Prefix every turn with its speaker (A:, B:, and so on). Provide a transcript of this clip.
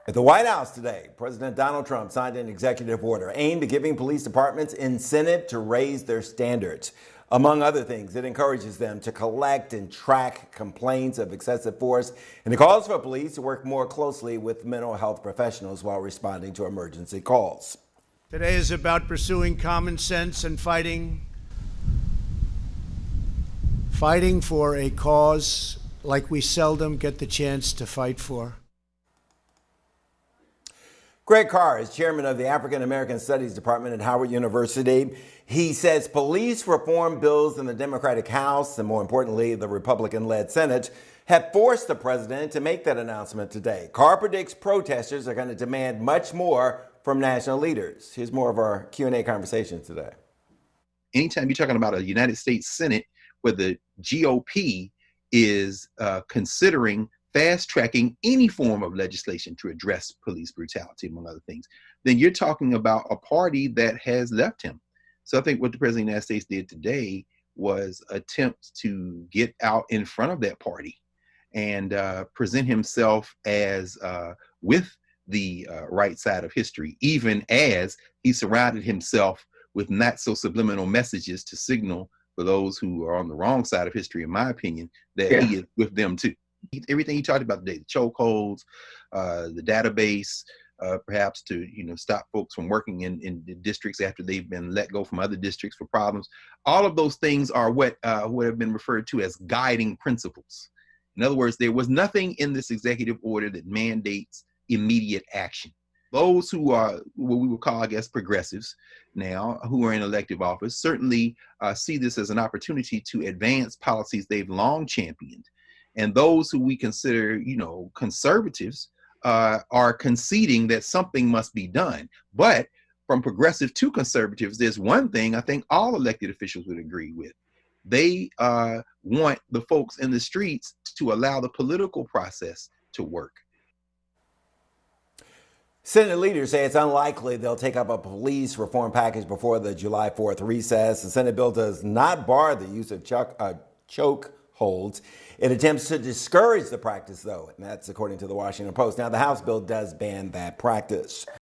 A: At the White House today, President Donald Trump signed an executive order aimed at giving police departments incentive to raise their standards. Among other things, it encourages them to collect and track complaints of excessive force, and it calls for police to work more closely with mental health professionals while responding to emergency calls.
B: Today is about pursuing common sense and fighting for a cause like we seldom get the chance to fight for.
A: Greg Carr is chairman of the African American Studies Department at Howard University. He says police reform bills in the Democratic House and, more importantly, the Republican-led Senate have forced the president to make that announcement today. Carr predicts protesters are going to demand much more from national leaders. Here's more of our Q&A conversation today.
C: Anytime you're talking about a United States Senate where the GOP is considering fast-tracking any form of legislation to address police brutality, among other things, then you're talking about a party that has left him. So I think what the President of the United States did today was attempt to get out in front of that party and present himself as with the right side of history, even as he surrounded himself with not so subliminal messages to signal for those who are on the wrong side of history, in my opinion, that he is with them too. Everything he talked about today, the chokeholds, the database, perhaps to stop folks from working in the districts after they've been let go from other districts for problems. All of those things are what have been referred to as guiding principles. In other words, there was nothing in this executive order that mandates immediate action. Those who are what we would call, I guess, progressives now, who are in elective office, certainly see this as an opportunity to advance policies they've long championed. And those who we consider, conservatives, are conceding that something must be done. But from progressive to conservatives, there's one thing I think all elected officials would agree with. They want the folks in the streets to allow the political process to work.
A: Senate leaders say it's unlikely they'll take up a police reform package before the July 4th recess. The Senate bill does not bar the use of choke holds. It attempts to discourage the practice, though, and that's according to the Washington Post. Now, the House bill does ban that practice.